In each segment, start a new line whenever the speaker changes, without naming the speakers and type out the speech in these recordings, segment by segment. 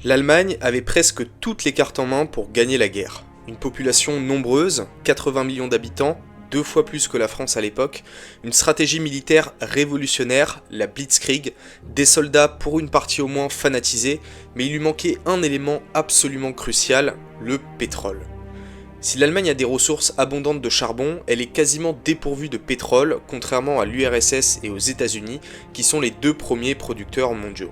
L'Allemagne avait presque toutes les cartes en main pour gagner la guerre. Une population nombreuse, 80 millions d'habitants, 2 fois plus que la France à l'époque, une stratégie militaire révolutionnaire, la Blitzkrieg, des soldats pour une partie au moins fanatisés, mais il lui manquait un élément absolument crucial, le pétrole. Si l'Allemagne a des ressources abondantes de charbon, elle est quasiment dépourvue de pétrole, contrairement à l'URSS et aux États-Unis, qui sont les 2 premiers producteurs mondiaux.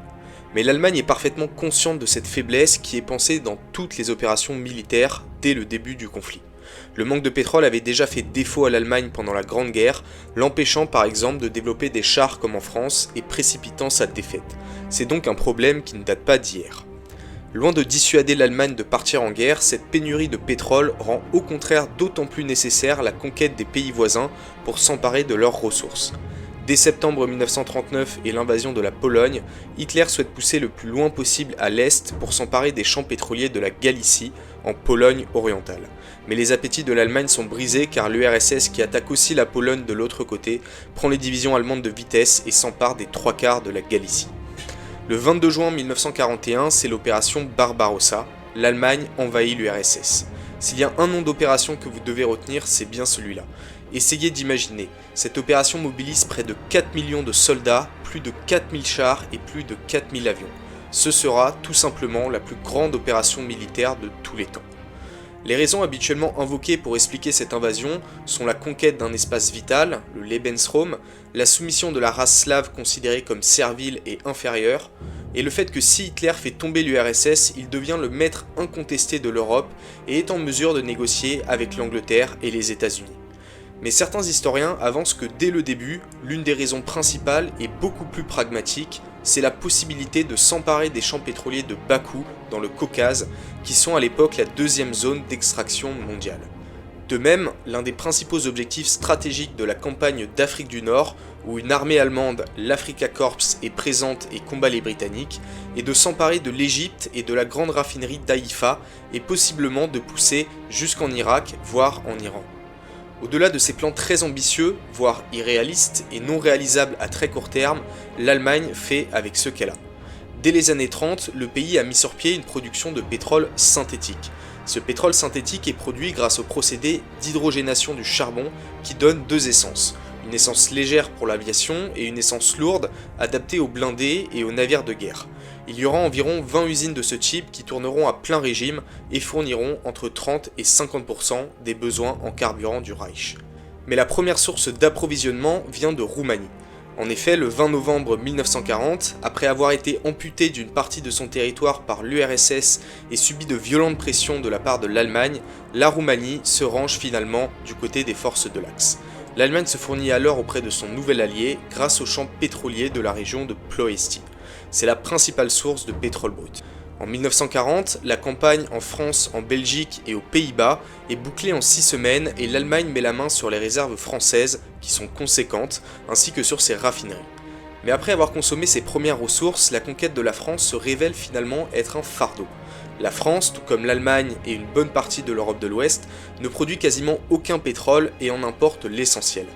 Mais l'Allemagne est parfaitement consciente de cette faiblesse qui est pensée dans toutes les opérations militaires dès le début du conflit. Le manque de pétrole avait déjà fait défaut à l'Allemagne pendant la Grande Guerre, l'empêchant par exemple de développer des chars comme en France et précipitant sa défaite. C'est donc un problème qui ne date pas d'hier. Loin de dissuader l'Allemagne de partir en guerre, cette pénurie de pétrole rend au contraire d'autant plus nécessaire la conquête des pays voisins pour s'emparer de leurs ressources. Dès septembre 1939 et l'invasion de la Pologne, Hitler souhaite pousser le plus loin possible à l'est pour s'emparer des champs pétroliers de la Galicie, en Pologne orientale. Mais les appétits de l'Allemagne sont brisés car l'URSS, qui attaque aussi la Pologne de l'autre côté, prend les divisions allemandes de vitesse et s'empare des 3/4 de la Galicie. Le 22 juin 1941, c'est l'opération Barbarossa. L'Allemagne envahit l'URSS. S'il y a un nom d'opération que vous devez retenir, c'est bien celui-là. Essayez d'imaginer, cette opération mobilise près de 4 millions de soldats, plus de 4000 chars et plus de 4000 avions. Ce sera tout simplement la plus grande opération militaire de tous les temps. Les raisons habituellement invoquées pour expliquer cette invasion sont la conquête d'un espace vital, le Lebensraum, la soumission de la race slave considérée comme servile et inférieure, et le fait que si Hitler fait tomber l'URSS, il devient le maître incontesté de l'Europe et est en mesure de négocier avec l'Angleterre et les États-Unis. Mais certains historiens avancent que dès le début, l'une des raisons principales et beaucoup plus pragmatique, c'est la possibilité de s'emparer des champs pétroliers de Bakou dans le Caucase, qui sont à l'époque la 2e zone d'extraction mondiale. De même, l'un des principaux objectifs stratégiques de la campagne d'Afrique du Nord, où une armée allemande, l'Afrika Korps, est présente et combat les Britanniques, est de s'emparer de l'Égypte et de la grande raffinerie d'Haïfa, et possiblement de pousser jusqu'en Irak, voire en Iran. Au-delà de ces plans très ambitieux, voire irréalistes et non réalisables à très court terme, l'Allemagne fait avec ce qu'elle a. Dès les années 30, le pays a mis sur pied une production de pétrole synthétique. Ce pétrole synthétique est produit grâce au procédé d'hydrogénation du charbon qui donne 2 essences. Une essence légère pour l'aviation et une essence lourde adaptée aux blindés et aux navires de guerre. Il y aura environ 20 usines de ce type qui tourneront à plein régime et fourniront entre 30 et 50% des besoins en carburant du Reich. Mais la première source d'approvisionnement vient de Roumanie. En effet, le 20 novembre 1940, après avoir été amputé d'une partie de son territoire par l'URSS et subi de violentes pressions de la part de l'Allemagne, la Roumanie se range finalement du côté des forces de l'Axe. L'Allemagne se fournit alors auprès de son nouvel allié grâce aux champs pétroliers de la région de Ploiești. C'est la principale source de pétrole brut. En 1940, la campagne en France, en Belgique et aux Pays-Bas est bouclée en 6 semaines et l'Allemagne met la main sur les réserves françaises, qui sont conséquentes, ainsi que sur ses raffineries. Mais après avoir consommé ses premières ressources, la conquête de la France se révèle finalement être un fardeau. La France, tout comme l'Allemagne et une bonne partie de l'Europe de l'Ouest, ne produit quasiment aucun pétrole et en importe l'essentiel.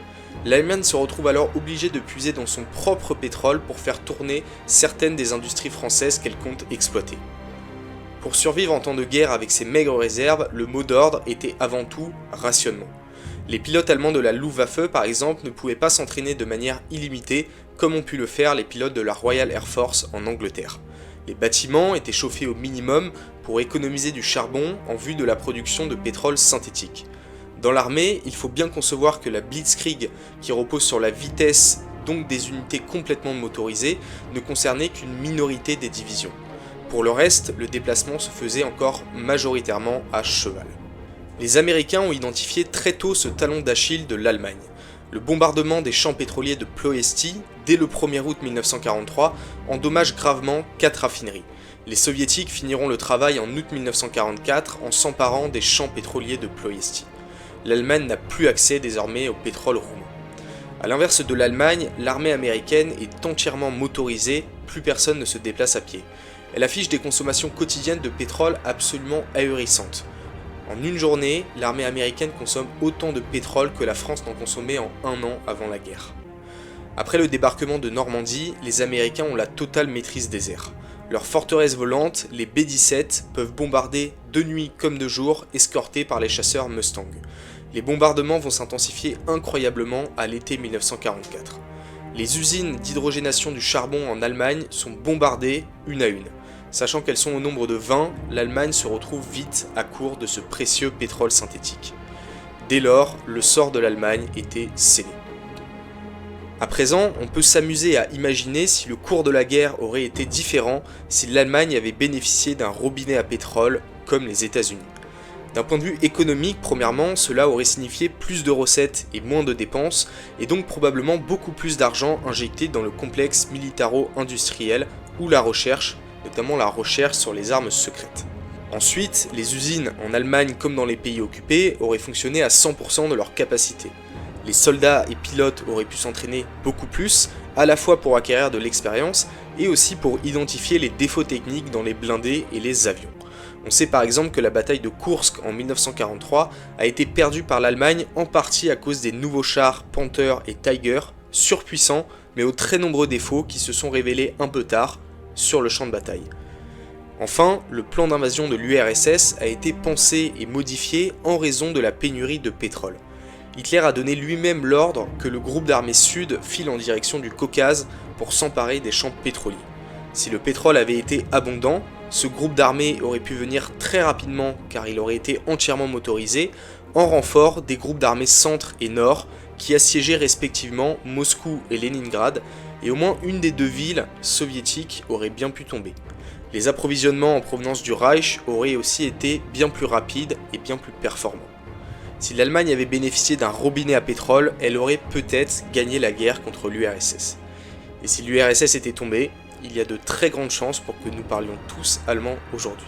L'Allemagne se retrouve alors obligée de puiser dans son propre pétrole pour faire tourner certaines des industries françaises qu'elle compte exploiter. Pour survivre en temps de guerre avec ces maigres réserves, le mot d'ordre était avant tout rationnement. Les pilotes allemands de la Luftwaffe par exemple ne pouvaient pas s'entraîner de manière illimitée comme ont pu le faire les pilotes de la Royal Air Force en Angleterre. Les bâtiments étaient chauffés au minimum pour économiser du charbon en vue de la production de pétrole synthétique. Dans l'armée, il faut bien concevoir que la Blitzkrieg, qui repose sur la vitesse, donc des unités complètement motorisées, ne concernait qu'une minorité des divisions. Pour le reste, le déplacement se faisait encore majoritairement à cheval. Les Américains ont identifié très tôt ce talon d'Achille de l'Allemagne. Le bombardement des champs pétroliers de Ploiești, dès le 1er août 1943, endommage gravement 4 raffineries. Les soviétiques finiront le travail en août 1944 en s'emparant des champs pétroliers de Ploiești. L'Allemagne n'a plus accès désormais au pétrole roumain. A l'inverse de l'Allemagne, l'armée américaine est entièrement motorisée, plus personne ne se déplace à pied. Elle affiche des consommations quotidiennes de pétrole absolument ahurissantes. En une journée, l'armée américaine consomme autant de pétrole que la France n'en consommait en 1 an avant la guerre. Après le débarquement de Normandie, les Américains ont la totale maîtrise des airs. Leurs forteresses volantes, les B-17, peuvent bombarder de nuit comme de jour, escortés par les chasseurs Mustang. Les bombardements vont s'intensifier incroyablement à l'été 1944. Les usines d'hydrogénation du charbon en Allemagne sont bombardées une à une. Sachant qu'elles sont au nombre de 20, l'Allemagne se retrouve vite à court de ce précieux pétrole synthétique. Dès lors, le sort de l'Allemagne était scellé. À présent, on peut s'amuser à imaginer si le cours de la guerre aurait été différent si l'Allemagne avait bénéficié d'un robinet à pétrole comme les États-Unis. D'un point de vue économique, premièrement, cela aurait signifié plus de recettes et moins de dépenses, et donc probablement beaucoup plus d'argent injecté dans le complexe militaro-industriel ou la recherche, notamment la recherche sur les armes secrètes. Ensuite, les usines en Allemagne comme dans les pays occupés auraient fonctionné à 100% de leur capacité. Les soldats et pilotes auraient pu s'entraîner beaucoup plus, à la fois pour acquérir de l'expérience et aussi pour identifier les défauts techniques dans les blindés et les avions. On sait par exemple que la bataille de Koursk en 1943 a été perdue par l'Allemagne en partie à cause des nouveaux chars Panther et Tiger, surpuissants mais aux très nombreux défauts qui se sont révélés un peu tard sur le champ de bataille. Enfin, le plan d'invasion de l'URSS a été pensé et modifié en raison de la pénurie de pétrole. Hitler a donné lui-même l'ordre que le groupe d'armées sud file en direction du Caucase pour s'emparer des champs pétroliers. Si le pétrole avait été abondant, ce groupe d'armées aurait pu venir très rapidement car il aurait été entièrement motorisé, en renfort des groupes d'armées centre et nord qui assiégeaient respectivement Moscou et Leningrad, et au moins une des deux villes soviétiques aurait bien pu tomber. Les approvisionnements en provenance du Reich auraient aussi été bien plus rapides et bien plus performants. Si l'Allemagne avait bénéficié d'un robinet à pétrole, elle aurait peut-être gagné la guerre contre l'URSS. Et si l'URSS était tombée, il y a de très grandes chances pour que nous parlions tous allemand aujourd'hui.